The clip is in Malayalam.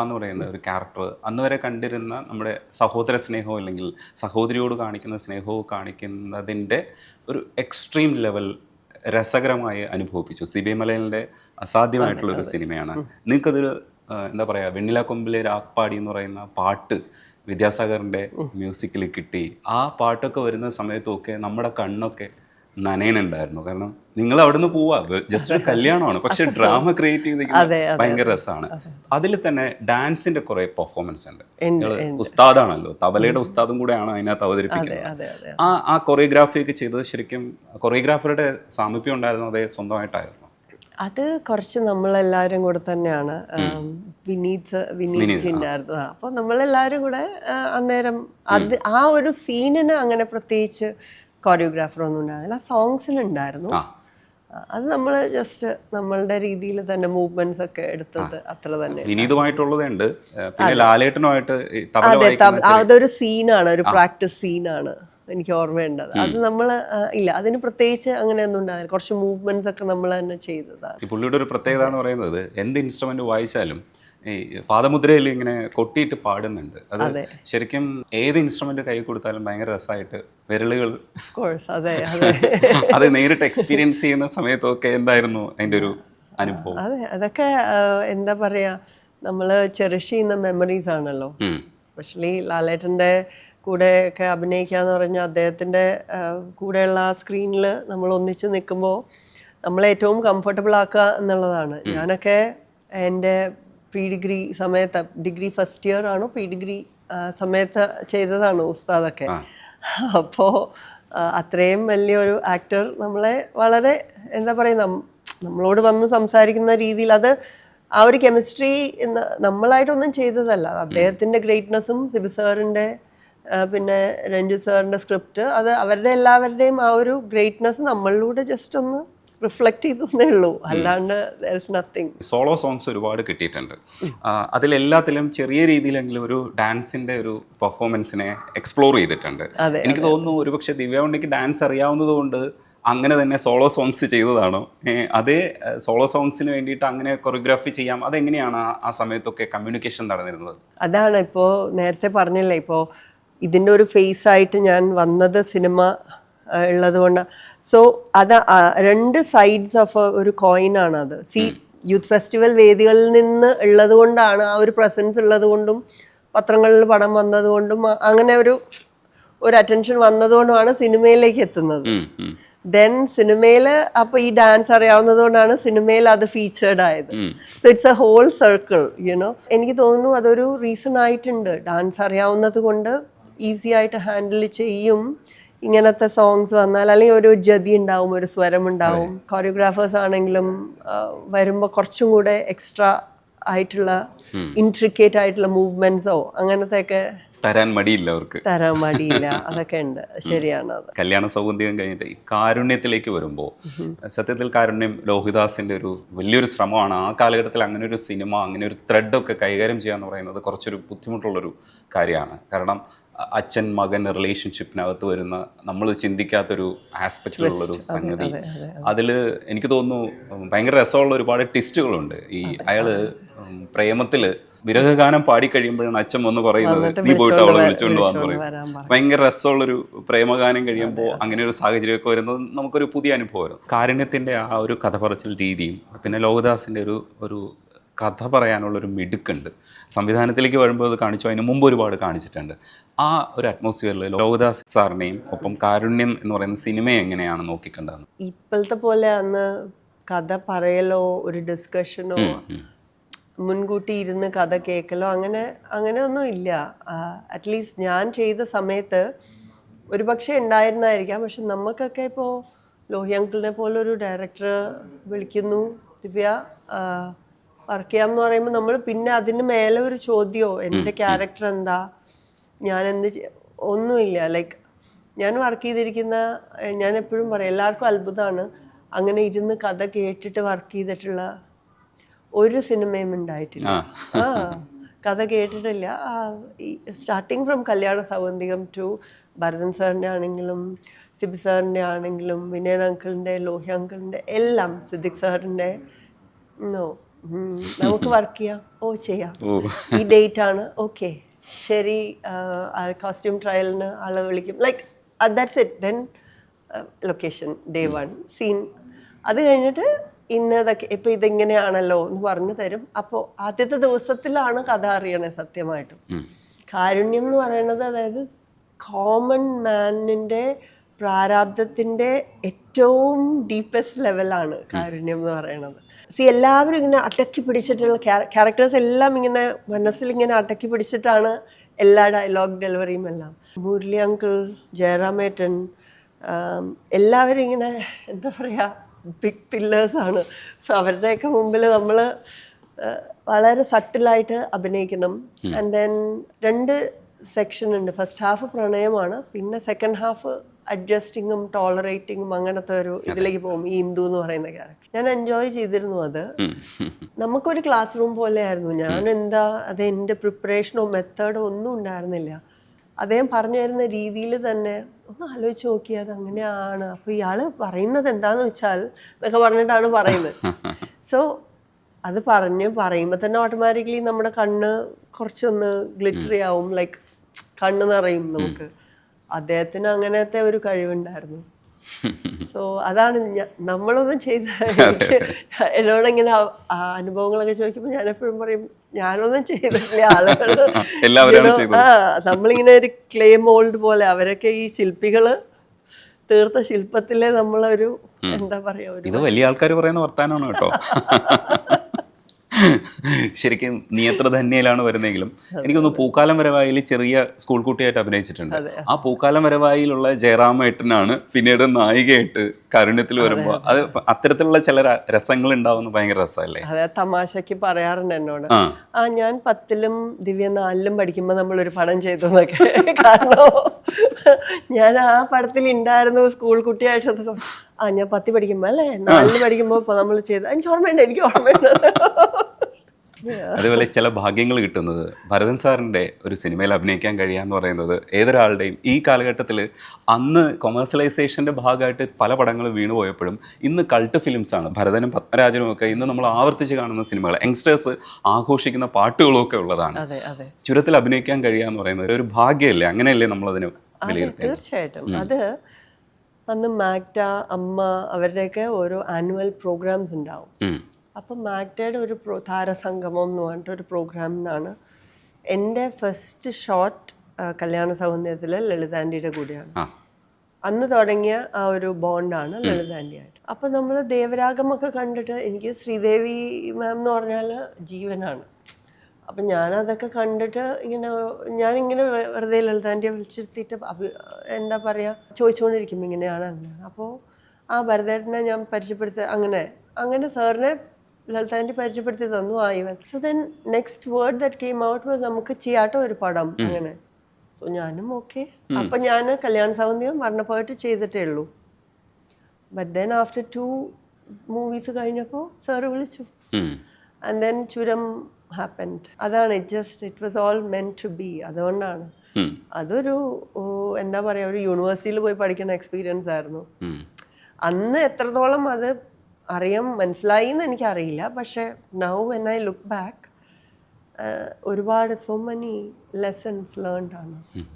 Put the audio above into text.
എന്ന് പറയുന്ന ഒരു ക്യാരക്ടർ അന്ന് വരെ കണ്ടിരുന്ന നമ്മുടെ സഹോദര സ്നേഹവും അല്ലെങ്കിൽ സഹോദരിയോട് കാണിക്കുന്ന സ്നേഹവും കാണിക്കുന്നതിൻ്റെ ഒരു എക്സ്ട്രീം ലെവൽ രസകരമായി അനുഭവിപ്പിച്ചു. സിബി മലയിലിൻ്റെ അസാധ്യമായിട്ടുള്ളൊരു സിനിമയാണ്. നിങ്ങൾക്കതൊരു എന്താ പറയുക, വെണ്ണില കൊമ്പിലെ രാപ്പാടി എന്ന് പറയുന്ന പാട്ട് വിദ്യാസാഗറിൻ്റെ മ്യൂസിക്കിൽ കിട്ടി. ആ പാട്ടൊക്കെ വരുന്ന സമയത്തൊക്കെ നമ്മുടെ കണ്ണൊക്കെ നനയനുണ്ടായിരുന്നു. കാരണം നിങ്ങൾ അവിടെ നിന്ന് പോവാ, ജസ്റ്റ് ഒരു കല്യാണമാണ്, പക്ഷെ ഡ്രാമ ക്രിയേറ്റ് ചെയ്തിരിക്കുന്നത് ഭയങ്കര രസമാണ്. അതിൽ തന്നെ ഡാൻസിന്റെ കുറെ പെർഫോമൻസ് ഉണ്ട്. നിങ്ങൾ ഉസ്താദാണല്ലോ, തബലയുടെ ഉസ്താദും കൂടെയാണ് അതിനകത്ത് അവതരിപ്പിക്കുന്നത്. ആ കൊറിയോഗ്രാഫി ഒക്കെ ചെയ്തത് ശരിക്കും കൊറിയോഗ്രാഫറുടെ സാമീപ്യം ഉണ്ടായിരുന്നു, അതേ സ്വന്തമായിട്ടായിരുന്നു? അത് കുറച്ച് നമ്മളെല്ലാവരും കൂടെ തന്നെയാണ്. വിനീത് ഉണ്ടായിരുന്നു. അപ്പോൾ നമ്മളെല്ലാവരും കൂടെ അന്നേരം ആ ഒരു സീനിന് അങ്ങനെ പ്രത്യേകിച്ച് കൊറിയോഗ്രാഫറൊന്നും ഉണ്ടായിരുന്നില്ല. സോങ്സിനുണ്ടായിരുന്നു. അത് നമ്മൾ ജസ്റ്റ് നമ്മളുടെ രീതിയിൽ തന്നെ മൂവ്മെന്റ്സ് ഒക്കെ എടുത്തത് അത്ര തന്നെ. വിനീതുമായിട്ടുള്ളതുണ്ട്, പിന്നെ ലാലേട്ടനുമായിട്ട് അതൊരു സീനാണ്, ഒരു പ്രാക്ടീസ് സീനാണ് എനിക്ക് ഓർമ്മയുണ്ടത്. അത് നമ്മൾ ഇല്ല, അതിന് പ്രത്യേകിച്ച് അങ്ങനെയൊന്നും ഉണ്ടായിരുന്നു. കുറച്ച് മൂവ്മെന്റ്സ് ഒക്കെ നമ്മൾ തന്നെ ചെയ്തതാണ്. ഈ പുള്ളിയുടെ ഒരു പ്രത്യേകത എന്ന് പറയുന്നത് എന്ത് ഇൻസ്ട്രുമെന്റ് വായിച്ചാലും ഈ പാദമുദ്രയിൽ ഇങ്ങനെ കൊട്ടിയിട്ട് പാടുന്നുണ്ട്. അത് ശരിക്കും ഏത് ഇൻസ്ട്രുമെന്റ് കൈ കൊടുത്താലും ഭയങ്കര രസമായിട്ട് വിരലുകൾ അത് നേരിട്ട് എക്സ്പീരിയൻസ് ചെയ്യുന്ന സമയത്തൊക്കെ എന്തായിരുന്നു അതിൻ്റെ ഒരു അനുഭവം? അതെ, അതൊക്കെ എന്താ പറയാ, നമ്മൾ ചെറിഷ് ചെയ്യുന്ന മെമ്മറീസ് ആണല്ലോ. എസ്പെഷ്യലി ലാലേട്ടൻ്റെ കൂടെ ഒക്കെ അഭിനയിക്കുക എന്ന് പറഞ്ഞാൽ അദ്ദേഹത്തിൻ്റെ കൂടെയുള്ള ആ സ്ക്രീനിൽ നമ്മൾ ഒന്നിച്ച് നിൽക്കുമ്പോൾ നമ്മളെ ഏറ്റവും കംഫർട്ടബിൾ ആക്കുക എന്നുള്ളതാണ്. ഞാനൊക്കെ എൻ്റെ പ്രീ ഡിഗ്രി സമയത്ത്, ഡിഗ്രി ഫസ്റ്റ് ഇയർ ആണോ പ്രീ ഡിഗ്രി സമയത്ത് ചെയ്തതാണ് ഉസ്താദൊക്കെ. അപ്പോൾ അത്രയും വലിയൊരു ആക്ടർ നമ്മളെ വളരെ എന്താ പറയുക, നമ്മളോട് വന്ന് സംസാരിക്കുന്ന രീതിയിൽ അത് ആ ഒരു കെമിസ്ട്രി നമ്മളായിട്ടൊന്നും ചെയ്തതല്ല. അദ്ദേഹത്തിൻ്റെ ഗ്രേറ്റ്നെസ്സും സിബി സാറിൻ്റെ പിന്നെ രഞ്ജിത്ത് സാറിൻ്റെ സ്ക്രിപ്റ്റ്, അത് അവരുടെ എല്ലാവരുടെയും ആ ഒരു ഗ്രേറ്റ്നെസ് നമ്മളിലൂടെ ജസ്റ്റ് ഒന്ന് റിഫ്ലക്ട് ചെയ്തേ ഉള്ളൂ, അല്ലാണ്ട് there is nothing. Solo songs ഒരുപാട് കിട്ടിയിട്ടുണ്ട്. അതിലെല്ലാത്തിലും ചെറിയ രീതിയിലെങ്കിലും ഒരു ഡാൻസിന്റെ ഒരു പെർഫോമൻസിനെ എക്സ്പ്ലോർ ചെയ്തിട്ടുണ്ട്. എനിക്ക് തോന്നുന്നു ഒരുപക്ഷെ ദിവ്യ ഉണ്ണിക്ക് ഡാൻസ് അറിയാവുന്നത് കൊണ്ട് അങ്ങനെ തന്നെ സോളോ സോങ്സ് ചെയ്തതാണോ? അതേ സോളോ സോങ്സിന് വേണ്ടിയിട്ട് അങ്ങനെ കൊറിയോഗ്രാഫി ചെയ്യാം, അതെങ്ങനെയാണ് ആ സമയത്തൊക്കെ കമ്മ്യൂണിക്കേഷൻ നടന്നിരുന്നത്? അതാണ് ഇപ്പോൾ നേരത്തെ പറഞ്ഞില്ലേ, ഇപ്പോൾ ഇതിൻ്റെ ഒരു ഫേസ് ആയിട്ട് ഞാൻ വന്നത് സിനിമ ഉള്ളത് കൊണ്ട്. സോ അത് രണ്ട് സൈഡ്സ് ഓഫ് ഒരു കോയിനാണ് അത്. യൂത്ത് ഫെസ്റ്റിവൽ വേദികളിൽ നിന്ന് ഉള്ളത് കൊണ്ടാണ്, ആ ഒരു പ്രസൻസ് ഉള്ളത് കൊണ്ടും പത്രങ്ങളിൽ പടം വന്നതുകൊണ്ടും അങ്ങനെ ഒരു അറ്റൻഷൻ വന്നതുകൊണ്ടാണ് സിനിമയിലേക്ക് എത്തുന്നത്. ദെൻ സിനിമയിൽ അപ്പോൾ ഈ ഡാൻസ് അറിയാവുന്നത് കൊണ്ടാണ് സിനിമയിൽ അത് ഫീച്ചേർഡ് ആയത്. So it's a whole circle, you know. എനിക്ക് തോന്നുന്നു അതൊരു റീസൺ ആയിട്ടുണ്ട്. ഡാൻസ് അറിയാവുന്നത് കൊണ്ട് ഈസി ആയിട്ട് ഹാൻഡിൽ ചെയ്യും ഇങ്ങനത്തെ സോങ്സ് വന്നാൽ. അല്ലെങ്കിൽ ഒരു ജതി ഉണ്ടാവും, ഒരു സ്വരം ഉണ്ടാവും. കൊറിയോഗ്രാഫേഴ്സ് ആണെങ്കിലും വരുമ്പോൾ കുറച്ചും കൂടെ എക്സ്ട്രാ ആയിട്ടുള്ള ഇൻട്രിക്കേറ്റ് ആയിട്ടുള്ള മൂവ്മെന്റ്സോ അങ്ങനത്തെ ഒക്കെ തരാൻ മടിയില്ല, അവർക്ക് തരാൻ മടിയില്ല. അതൊക്കെ ഉണ്ട്, ശരിയാണ്. അത് കല്യാണ സൗഗന്ധികം കഴിഞ്ഞിട്ട് ഈ കാരുണ്യത്തിലേക്ക് വരുമ്പോൾ സത്യത്തിൽ കാരുണ്യം ലോഹിദാസിന്റെ ഒരു വലിയൊരു ശ്രമമാണ്. ആ കാലഘട്ടത്തിൽ അങ്ങനെ ഒരു സിനിമ, അങ്ങനെ ഒരു ത്രെഡൊക്കെ കൈകാര്യം ചെയ്യുക എന്ന് പറയുന്നത് കുറച്ചൊരു ബുദ്ധിമുട്ടുള്ളൊരു കാര്യമാണ്. കാരണം അച്ഛൻ മകൻ റിലേഷൻഷിപ്പിനകത്ത് വരുന്ന നമ്മൾ ചിന്തിക്കാത്തൊരു ആസ്പെക്റ്റിലുള്ളൊരു സംഗതി. അതിൽ എനിക്ക് തോന്നുന്നു ഭയങ്കര രസമുള്ള ഒരുപാട് ട്വിസ്റ്റുകളുണ്ട്. ഈ അയാള് പ്രേമത്തിൽ വിരഹഗാനം പാടിക്കഴിയുമ്പോഴാണ് അച്ഛൻ വന്ന് പറയുന്നത് നീ പോയിട്ട് അവളെ വിളിച്ചുകൊണ്ട് പോകാന്ന് പറയും. ഭയങ്കര രസമുള്ളൊരു പ്രേമഗാനം കഴിയുമ്പോൾ അങ്ങനെ ഒരു സാഹചര്യമൊക്കെ വരുന്നത് നമുക്കൊരു പുതിയ അനുഭവമായിരുന്നു. കാരുണ്യത്തിൻ്റെ ആ ഒരു കഥ പറച്ചിൽ രീതിയും പിന്നെ ലോകദാസിൻ്റെ ഒരു കഥ പറയാനുള്ളൊരു മിടുക്കുണ്ട്. സംവിധാനത്തിലേക്ക് വരുമ്പോൾ അത് കാണിച്ചു, അതിന് മുമ്പ് ഒരുപാട് കാണിച്ചിട്ടുണ്ട്. ആ ഒരു അറ്റ്മോസ്ഫിയറിൽ ലോകദാസ് സാറിനെയും ഒപ്പം കാരുണ്യം എന്ന് പറയുന്ന സിനിമയെ എങ്ങനെയാണ് നോക്കിക്കണ്ടത്? ഇപ്പോഴത്തെ പോലെ അന്ന് കഥ പറയലോ ഒരു ഡിസ്കഷനോ മുൻകൂട്ടി ഇരുന്ന് കഥ കേൾക്കലോ അങ്ങനെ ഒന്നും ഇല്ല. അറ്റ്ലീസ്റ്റ് ഞാൻ ചെയ്ത സമയത്ത് ഒരു പക്ഷേ ഉണ്ടായിരുന്നായിരിക്കാം. പക്ഷെ നമുക്കൊക്കെ ഇപ്പോൾ ലോഹി അങ്കിളിനെ പോലൊരു ഡയറക്ടർ വിളിക്കുന്നു, ദിവ്യ വർക്ക് ചെയ്യാമെന്ന് പറയുമ്പോൾ നമ്മൾ പിന്നെ അതിന് മേലെ ഒരു ചോദ്യമോ എൻ്റെ ക്യാരക്ടർ എന്താ, ഞാൻ എന്ത് ഒന്നുമില്ല. ലൈക്ക് ഞാൻ വർക്ക് ചെയ്തിരിക്കുന്ന, ഞാൻ എപ്പോഴും പറയും എല്ലാവർക്കും അത്ഭുതമാണ്, അങ്ങനെ ഇരുന്ന് കഥ കേട്ടിട്ട് വർക്ക് ചെയ്തിട്ടുള്ള ഒരു സിനിമയും ഉണ്ടായിട്ടില്ല. കഥ കേട്ടിട്ടില്ല. സ്റ്റാർട്ടിങ് ഫ്രം കല്യാണ സൗഗന്ധികം ടു ഭരതൻ സാറിൻ്റെ ആണെങ്കിലും സിബി സാറിൻ്റെ ആണെങ്കിലും വിനയൻ അങ്കിളിൻ്റെ, ലോഹി അങ്കിളിൻ്റെ എല്ലാം, സിദ്ദിഖ് സാറിൻ്റെ, നോ നമുക്ക് വർക്ക് ചെയ്യാം, ഓ ചെയ്യാം, ഓ ഈ ഡേറ്റ് ആണ്, ഓക്കെ ശരി, കോസ്റ്റ്യൂം ട്രയലിന് ആളെ വിളിക്കും, like that's it. Then location, day 1 scene, അത് കഴിഞ്ഞിട്ട് ഇന്നതൊക്കെ ഇപ്പം ഇതിങ്ങനെയാണല്ലോ എന്ന് പറഞ്ഞു തരും. അപ്പോൾ ആദ്യത്തെ ദിവസത്തിലാണ് കഥ അറിയണേ സത്യമായിട്ടും. കാരുണ്യം എന്ന് പറയുന്നത് അതായത് കോമൺ മാനിൻ്റെ പ്രാരാബ്ധത്തിൻ്റെ ഏറ്റവും ഡീപ്പസ്റ്റ് ലെവലാണ് കാരുണ്യം എന്ന് പറയുന്നത്. എല്ലാവരും ഇങ്ങനെ അടക്കി പിടിച്ചിട്ടുള്ള ക്യാരക്ടേഴ്സ് എല്ലാം ഇങ്ങനെ മനസ്സിലിങ്ങനെ അടക്കി പിടിച്ചിട്ടാണ് എല്ലാ ഡയലോഗ് ഡെലിവറിയും എല്ലാം. മുരളി അങ്കിൾ, ജയറാമേട്ടൻ, എല്ലാവരും ഇങ്ങനെ എന്താ പറയുക, ബിഗ് പില്ലേഴ്സാണ്. സോ അവരുടെയൊക്കെ മുമ്പിൽ നമ്മൾ വളരെ സട്ടിലായിട്ട് അഭിനയിക്കണം. ആൻഡ് ദെൻ 2 സെക്ഷൻ ഉണ്ട്. ഫസ്റ്റ് ഹാഫ് പ്രണയമാണ്, പിന്നെ സെക്കൻഡ് ഹാഫ് അഡ്ജസ്റ്റിങ്ങും ടോളറേറ്റിങ്ങും അങ്ങനത്തെ ഒരു ഇതിലേക്ക് പോകും. ഈ ഇന്ദു എന്ന് പറയുന്ന ക്യാരക്ടർ ഞാൻ എൻജോയ് ചെയ്തിരുന്നു. അത് നമുക്കൊരു ക്ലാസ് റൂം പോലെ ആയിരുന്നു. ഞാൻ അത് എൻ്റെ പ്രിപ്പറേഷനോ മെത്തേഡോ ഒന്നും ഉണ്ടായിരുന്നില്ല. അദ്ദേഹം പറഞ്ഞു തരുന്ന രീതിയിൽ തന്നെ ഒന്ന് ആലോചിച്ച് നോക്കിയാൽ അത് അങ്ങനെയാണ്. അപ്പോൾ ഇയാൾ പറയുന്നത് എന്താന്ന് വെച്ചാൽ എന്നൊക്കെ പറഞ്ഞിട്ടാണ് പറയുന്നത്. സോ അത് പറയുമ്പോൾ തന്നെ ഓട്ടോമാറ്റിക്കലി നമ്മുടെ കണ്ണ് കുറച്ചൊന്ന് ഗ്ലിറ്ററി ആവും, ലൈക്ക് കണ്ണ് നിറയും നമുക്ക്. അദ്ദേഹത്തിന് അങ്ങനത്തെ ഒരു കഴിവുണ്ടായിരുന്നു. സോ അതാണ് നമ്മളൊന്നും ചെയ്ത എന്നോടിങ്ങനെ അനുഭവങ്ങളൊക്കെ ചോദിക്കുമ്പോൾ ഞാൻ എപ്പോഴും പറയും ഞാനൊന്നും ചെയ്തിട്ടില്ല. ആളുകൾ നമ്മളിങ്ങനെ ഒരു ക്ലേ മോൾഡ് പോലെ, അവരൊക്കെ ഈ ശില്പികള് തീർത്ത ശില്പത്തിലെ നമ്മളൊരു എന്താ പറയാ, ഇത് വലിയ ആൾക്കാർ പറയുന്ന വർത്താനമാണ് കേട്ടോ. ശരിക്കും നിയത്ര ധന്യയിലാണ് വരുന്നതെങ്കിലും എനിക്കൊന്ന് പൂക്കാലം വരവായിൽ ചെറിയ സ്കൂൾ കുട്ടിയായിട്ട് അഭിനയിച്ചിട്ടുണ്ട്. ആ പൂക്കാലം വരവായിലുള്ള ജയറാമേട്ടനാണ് പിന്നീട് നായികയായിട്ട് കാരുണ്യത്തിൽ വരുമ്പോൾ അത് അത്തരത്തിലുള്ള ചില രസങ്ങൾ ഉണ്ടാവുന്ന ഭയങ്കര രസമല്ലേ? അതെ, തമാശക്ക് പറയാറുണ്ട് എന്നോട്, ഞാൻ 10ലും ദിവ്യ 4ലും പഠിക്കുമ്പോൾ നമ്മളൊരു പടം ചെയ്തു എന്നൊക്കെ. കാരണം ഞാൻ ആ പടത്തിൽ ഉണ്ടായിരുന്നു സ്കൂൾ കുട്ടിയായിട്ട്. ഞാൻ 10 പഠിക്കുമ്പോ അല്ലേ 4ല് പഠിക്കുമ്പോ നമ്മൾ ചെയ്ത എനിക്ക് ഓർമ്മയുണ്ട്. അതുപോലെ ചില ഭാഗ്യങ്ങൾ കിട്ടുന്നത് ഭരതൻ സാറിൻ്റെ ഒരു സിനിമയിൽ അഭിനയിക്കാൻ കഴിയാന്ന് പറയുന്നത് ഏതൊരാളുടെയും ഈ കാലഘട്ടത്തിൽ, അന്ന് കൊമേഴ്സ്യലൈസേഷൻ്റെ ഭാഗമായിട്ട് പല പടങ്ങളും വീണുപോയപ്പോഴും ഇന്ന് കൾട്ട് ഫിലിംസാണ്. ഭരതനും പത്മരാജനും ഒക്കെ ഇന്ന് നമ്മൾ ആവർത്തിച്ച് കാണുന്ന സിനിമകൾ, യങ്സ്റ്റേഴ്സ് ആഘോഷിക്കുന്ന പാട്ടുകളും ഒക്കെ ഉള്ളതാണ്. ചുരത്തിൽ അഭിനയിക്കാൻ കഴിയാന്ന് പറയുന്നത് ഒരു ഭാഗ്യമല്ലേ? അങ്ങനെയല്ലേ നമ്മളതിന് വിലയിരുത്തുന്നത്? തീർച്ചയായിട്ടും. അത് അന്ന് മാക്ട, അമ്മ അവരുടെയൊക്കെ ഓരോ ആനുവൽ പ്രോഗ്രാംസ് ഉണ്ടാവും. അപ്പം മാക്ടയുടെ ഒരു താരസംഗമം എന്ന് പറഞ്ഞിട്ടൊരു പ്രോഗ്രാമിനാണ് എൻ്റെ ഫസ്റ്റ് ഷോട്ട് കല്യാണ സൗന്ദര്യത്തിൽ ലളിതാൻ്റിയുടെ കൂടെയാണ്. അന്ന് തുടങ്ങിയ ആ ഒരു ബോണ്ടാണ് ലളിതാൻ്റിയായിട്ട്. അപ്പം നമ്മൾ ദേവരാഗമൊക്കെ കണ്ടിട്ട് എനിക്ക് ശ്രീദേവി മാം എന്ന് പറഞ്ഞാൽ ജീവനാണ്. അപ്പം ഞാനതൊക്കെ കണ്ടിട്ട് ഞാനിങ്ങനെ വെറുതെ ലളിതാൻ്റിയെ വിളിച്ചിരുത്തിയിട്ട് എന്താ പറയുക ചോദിച്ചുകൊണ്ടിരിക്കും ഇങ്ങനെയാണ് അങ്ങനെയാണ്. അപ്പോൾ ആ ഭരതേട്ടനെ ഞാൻ പരിചയപ്പെടുത്തി അങ്ങനെ സാറിനെ ലളിതാൻ്റി പരിചയപ്പെടുത്തി തന്നു ഇവൻ. So then next word that came out was നമുക്ക് ചെയ്യാട്ടോ ഒരു പടം അങ്ങനെ. സോ ഞാനും ഓക്കെ. അപ്പം ഞാൻ കല്യാണ സൗന്ദര്യം മരണപ്പോയിട്ട് ചെയ്തിട്ടേ ഉള്ളൂ. ബട്ട് ദെൻ ആഫ്റ്റർ 2 മൂവീസ് കഴിഞ്ഞപ്പോൾ സാറ് വിളിച്ചു. And then Churam happened. അതാണ് it was all meant to be. അതുകൊണ്ടാണ് അതൊരു എന്താ പറയുക, ഒരു യൂണിവേഴ്സിറ്റിയിൽ പോയി പഠിക്കുന്ന എക്സ്പീരിയൻസ് ആയിരുന്നു. അന്ന് എത്രത്തോളം അത് മനസ്സിലായി എന്ന് എനിക്കറിയില്ല. പക്ഷേ now when I look back ഒരുപാട് സോ മെനി ലെസൺസ് ലേൺഡ് ആണ്.